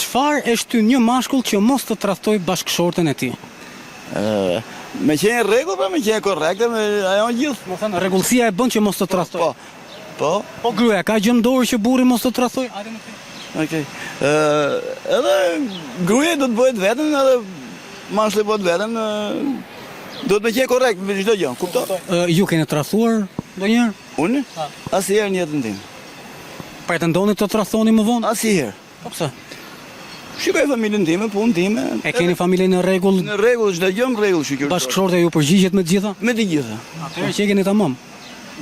Çfarë e shtyn një mashkull që mos të tradhtoj bashkëshorten e tij? Me qenë rregull, pra me qenë korrekte, me ajo gjithë. Do thënë rregullsia e bën që mos të tradhtoj. Po. Po gruaja ka gjë në dorë që burri mos të tradhtoj? Hajde më thënë. Okej. Edhe gruaja do të bëhet vetën, edhe mashkulli bëhet vetën, do të me qenë korrekt me çdo gjë, kupton? Ju keni tradhtuar ndonjëherë? Unë? Asnjëherë në jetën time. Pretendoni të tradhtoni më vonë? Asnjëherë. Po pse? Shikoj familjen time, punën time. E keni familjen në rregull? Në rregull, çdo gjë në rregull, shikoj. Bashkëshortja ju përgjigjet me të gjitha? Me të gjitha. Atëherë që e keni tamam.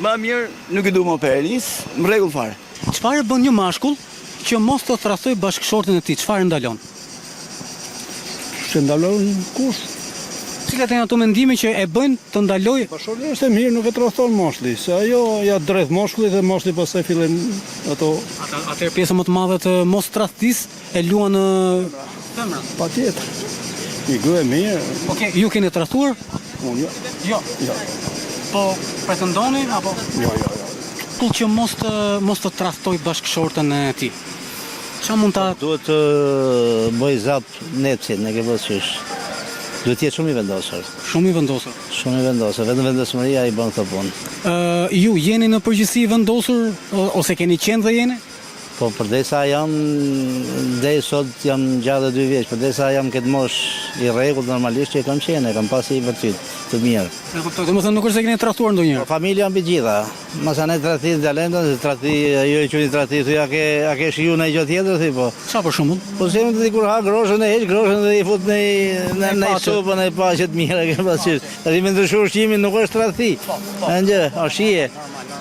Ma mirë, nuk e du më peris, në rregull fare. Çfarë bën një mashkull që mos të tradhtoj bashkëshorten e tij? Çfarë ndalon? Që ndalon kush? Cilat janë ato mendime që e bëjnë të ndalojë? Bashkëshortja është e mirë, nuk e tradhton moshli, se ajo ja drejt moshkullit dhe moshli pastaj fillen ato. Atëherë pjesa më të madhe të mos tradhtisë e luan në femra. Patjetër. Një grua e mirë. Okej, ju keni tradhtuar? Unë Jo. Po pretendoni apo? jo. Kull që mos të tradhtoj bashkëshorten e tij. Çfarë mund ta Duhet të bëj zap nepsin, e ke parasysh. Duhet të jetë shumë i vendosur. shumë i vendosur? Shumë i vendosur, vetëm vendosmëria i bën këtë punë. Ju jeni në përgjithësi i vendosur ose keni qenë dhe jeni? Po përdesa jam, deri sot jam gjatë 2 vjeç, përdesa jam këtë mosh i rregull normalisht që kam qenë, kam pasi i vërtet të mirë. E kuptoj, domethënë nuk është se keni tradhtuar ndonjëherë. Familja mbi gjitha. Masanet tradhti talentën, tradhti ajo e quajnë tradhti, thu a ke shiju në gjë tjetër thi po. Çfarë për shembull? Po se më dikur ha groshën e heq, groshën dhe i fut në supën e paqet mirë, ke parasysh. Tash me ndryshuar ushqimin nuk është tradhti. Ëngjë, është shije.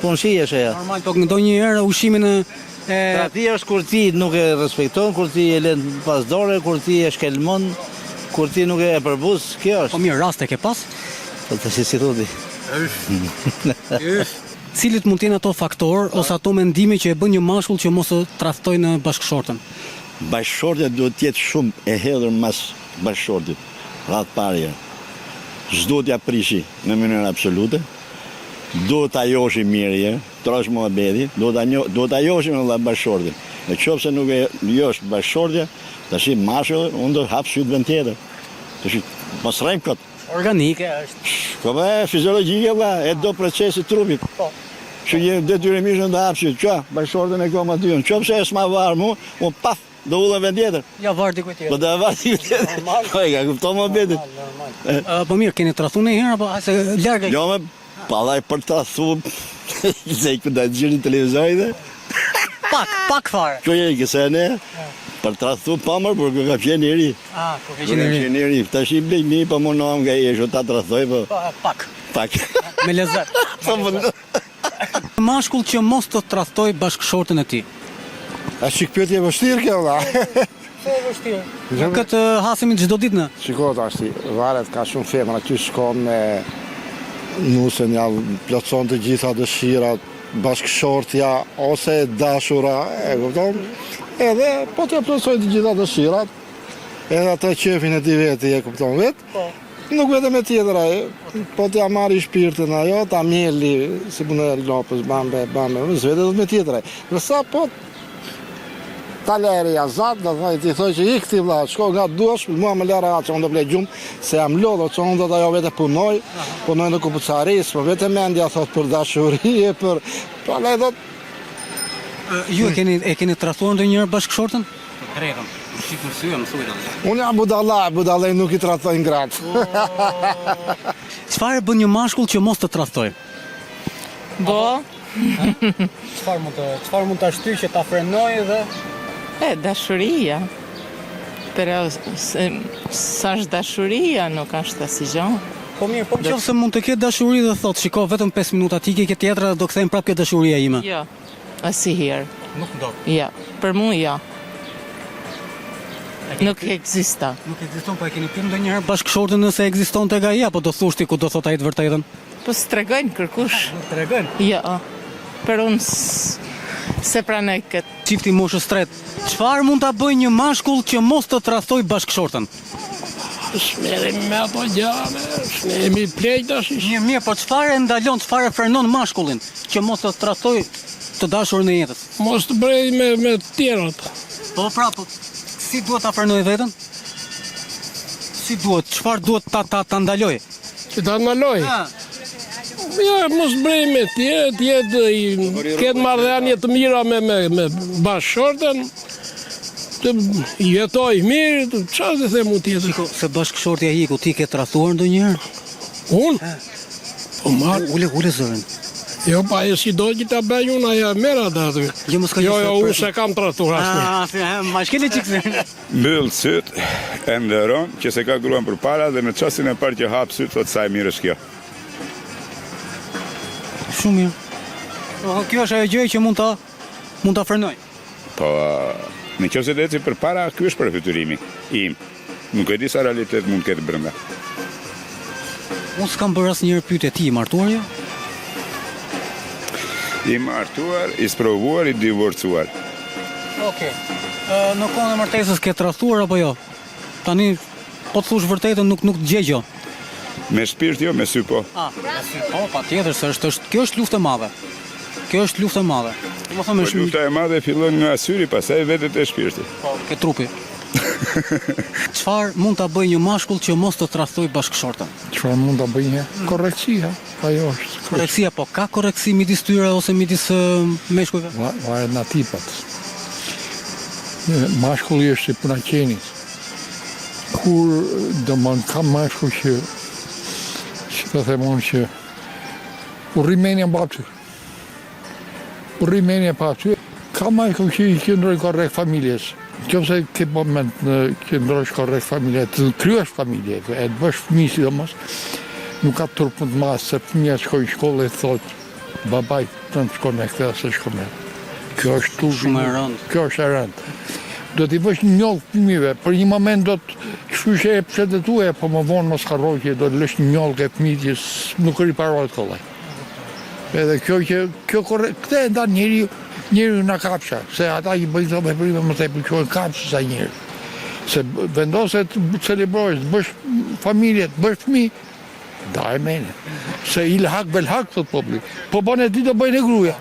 Punë shije është ajo. Normal, po ndonjëherë ushqimin e Tradhti është kur ti nuk e respekton, kur ti e lën pas dore, kur ti e shkelmon, kur ti nuk e përbuz, kjo po është. mirë, raste ke pas? Po tash si thudi. Cilit mund të jenë ato faktor ose ato mendime që e bën një mashkull që mos të tradhtojë në bashkëshorten? Bashkëshortja duhet të jetë shumë e hedhur mas bashkëshortit, radh parë. S'do t'ja prishi në mënyrë absolute. Do ta joshi mirë, trosh muhabeti, do ta joshi me vëlla bashkëshortin. Në qoftë se nuk e josh bashkëshortja, tash mashkulli unë do hap syt vend tjetër. Tash mos rrem kot. Organike është. Po fiziologjike vëlla, e do procesi trupit. Po. Që je detyrimisht në të hap syt, çka? Bashkëshortin e kam aty. Në qoftë se s'ma var mu, unë paf do ullën vend tjetër. Ja var dikujt Po tjetër. do var dikujt tjetër. Po e ka kupton muhabetin. Po mirë, keni tradhtuar ndonjëherë apo se larg? Jo me pallaj për ta thu se ku da gjeni televizorin dhe Pak fare. kjo je këse ne për ta thu pamër por kjo ka qenë i ri. Kur Kjo ka qenë i ri. Tash i blej mi po mundohem nga jesho ta tradhtoj po Pak. pak. Me lezet. Po mund. Mashkull që mos të tradhtoj bashkëshorten e tij. A shik pyetje vështirë kjo valla. Këtë hasemi çdo ditë në. Shiko tash ti, varet ka shumë femra aty shkon me nusen ja plotson të gjitha dëshirat, bashkëshortja ose dashura, e kupton? Edhe po t'ja plotësojnë të gjitha dëshirat, edhe ato qefin e ti veti, e kupton vet? Po. Nuk vetëm e tjetër ai, po t'ja marri shpirtin ajo, ta mjeli, si punë e lopës, bambe, vetë do me tjetër ai. Nësa po ta lere azat, do thoj ti thoj që ik ti vlla, shko nga duash, mua më lera që unë do blej gjumë, se jam lodhur që unë do të ajo vete punoj në kupucaris, po vete mendja thot për dashuri, për lej do. Ju e keni tradhtuar ndonjëherë bashkëshorten? Drejtëm. Shikoj sy më thuaj. Unë jam budallaj nuk i tradhtoj gratë. Çfarë bën një mashkull që mos të tradhtoj? Bo, Çfarë mund ta shtyj që ta frenoj dhe dashuria. Però sa është dashuria nuk është asgjë. po mirë, po nëse mund të ketë dashuri dhe thotë, shiko, vetëm 5 minuta ti ke tjetra do kthejmë prapë ke dashuria ime. Jo, asnjëherë. Nuk do. Jo, për mua jo. Nuk ekzista. Nuk ekziston, po e keni pirë ndonjëherë bashkëshorten nëse ekziston tek ai apo do thoshti ku do thotë ai të vërtetën? Po s'tregojnë kërkush. Tregojnë. Jo. Për unë se pranoj këtë. Çifti moshës tretë. Çfarë mund ta bëjë një mashkull që mos të tradhtoj bashkëshorten? Shmerim me ato gjame, shmemi plejt tash. Mirë, po çfarë e ndalon, çfarë frenon mashkullin që mos të tradhtoj të dashurin e jetës? Mos të brej me tjerat. Po pra, po Si duhet ta frenoj veten? Si duhet? Çfarë duhet ta ndaloj? Që ta ndaloj. Ja, mos brejme, ketë marrëdhënie të mira me bashkëshorten, të jetoj mirë, çfarë të them tjetër? Shiko, se bashkëshortja hiku, ti ke tradhuar ndonjëherë? Unë? Po marë. Ule zërin. Jo, pa e si do që ta bëj unë, aja mera të aty. Jo, mos ka Jo, unë se kam tradhuar asnjë. Ma shkeli çikse. Mbyll syt, e ndëron që se ka gruan përpara dhe në çastin e parë që hap syt thotë sa e mirë është kjo. Shumë mirë. Kjo është ajo gjë që mund ta frenoj. Po, në qoftë se do eci përpara, ky është përfytyrimi im. Nuk e di sa realitet mund të ketë brenda. Unë s'kam bërë asnjëherë pyetje, ti i martuar jo? I martuar, i sprovuar, i divorcuar. Okej. Në kohën e martesës ke tradhuar apo jo? Tani po të thush vërtetën nuk gjegjo. Me shpirt jo, me sy po. Po, patjetër se kjo është luftë e madhe. Kjo është luftë e madhe. Po lufta e madhe fillon nga syri, pastaj vetet e shpirti. Po, ke trupi. Çfarë mund ta bëjë një mashkull që mos të tradhtojë bashkëshortën? Çfarë mund ta bëjë? Korreksia, ajo është. Korreksia, po ka korreksi midis tyre ose midis meshkujve? Varet nga tipat. Mashkulli është si puna qenit. Kur ka mashkull që të themon që urrimenia pa aty. Urrimenia pa aty. Ka mashkull që i qëndroj korrekt familjes. Nëse ke moment në qëndrosh korrekt familje, të kryesh familje, e të bësh fëmijë sidomos, nuk ka turp të madh se fëmia shkoj në shkollë e thotë babai të shkon me këtë se shkon me. Kjo është shumë e rëndë. Kjo është e rëndë. Do t'i bësh një njollë fëmijëve, për një moment do të shfyshe e pshetet tuaja, po më vonë mos harroj që do të lësh një njollë ke fëmijët që nuk riparohet kollaj. Edhe kjo korrekt, këtë e ndan njeriu nga kapsha, se ata që bëjnë të veprime më të pëlqojnë kapsë sa njëri. Se vendose të celebrojsh, të bësh familje, të bësh fëmijë, da e mene. Se il hak bel hak, thot populli. Po bane ti do bëjnë e gruja.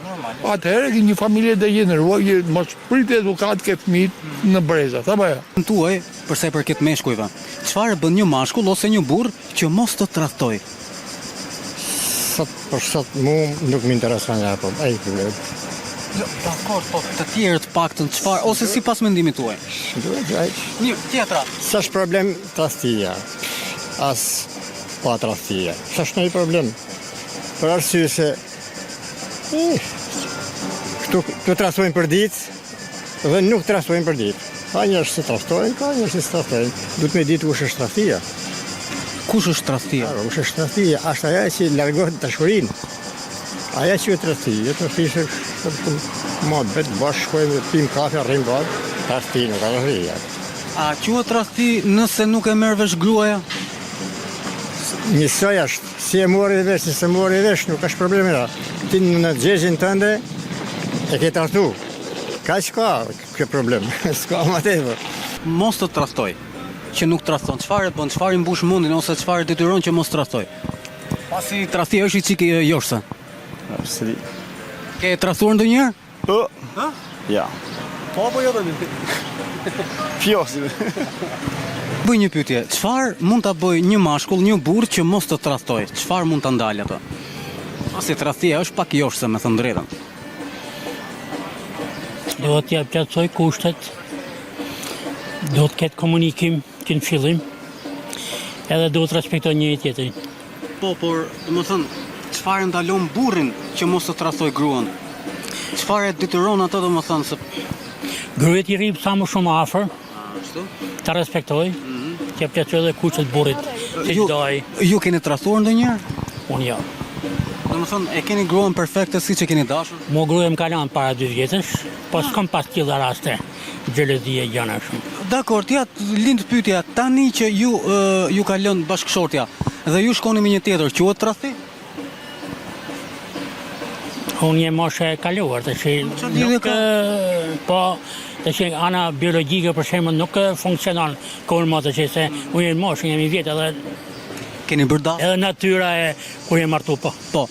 Atëherë një familje dhe gjeneruar, mos prit edukat ke fëmijët në breza, ta bëja. Në tuaj, përsa i përket meshkujve, çfarë bën një mashkull ose një burr që mos të tradhtoj? Për sot mu nuk më intereson nga po, ai problem. Dakor, po të tjerët paktën çfarë ose sipas mendimit tuaj? Një tjetra. S'është problem tradhtia. As pa tradhtia. S'është një problem. Për arsye se këtu tradhtojnë për ditë dhe nuk tradhtojnë për ditë. Ka njerëz që tradhtojnë, ka njerëz që tradhtojnë. Duhet me ditë kush është tradhtia. Kush është tradhtia? Kush është tradhtia? Është ajo që largohet dashurinë. Aja që e tradhtia, është mod vetë bashkë shkojmë, pim kafe, rrim bashkë, tradhti nuk ka tradhtia. A quhet tradhti nëse nuk e merr vesh gruaja? Njësoj është, si e mori vesh, nëse mori vesh, nuk është problemi. Ti në gjezhin tënde e ke tradhtu. Ka që ka kjo problem, s'ka më tepër. Mos të tradhtoj, që nuk tradhton. Çfarë bën, çfarë i mbush mundin ose çfarë detyron që mos tradhtoj? Pasi tradhtia është i çik joshse. Ke tradhuar ndonjëherë? Po. Ha? Ja. Po apo jo tani? Fjosi. Bëj një pyetje. Çfarë mund ta bëj një mashkull, një burr që mos të tradhtoj? Çfarë mund ta ndalë ato? Pasi tradhtia është pak joshse, me thënë drejtën. Do t'ja plotësoj kushtet, do të ketë komunikim që në fillim, edhe do të respektoj njëri tjetrin. Po, por, domethënë, çfarë ndalon burrin që mos të tradhtoj gruan? Çfarë e detyron atë domethënë se gruaja i rrip sa më shumë afër, ashtu? Ta respektoj, t'ja plotësoj edhe kushtet burrit. Ju keni tradhtuar ndonjëherë? Unë jo. Domethënë, e keni gruan perfekte siç e keni dashur? Mo gruaja më ka lënë para 2 vjetësh, po s'kam pas tilla raste xhelozi e gjëra shumë. Dakor, t'ja lind pyetja, tani që ju ka lënë bashkëshortja dhe ju shkoni me një tjetër, quhet tradhti? Unë jem moshe e kaluar, të që nuk, po, të që ana biologjike për shemë nuk funksionon kur më të që se unë jem moshe, jem i vjetë edhe keni bërë dashje? Edhe natyra e kur jem martu, po.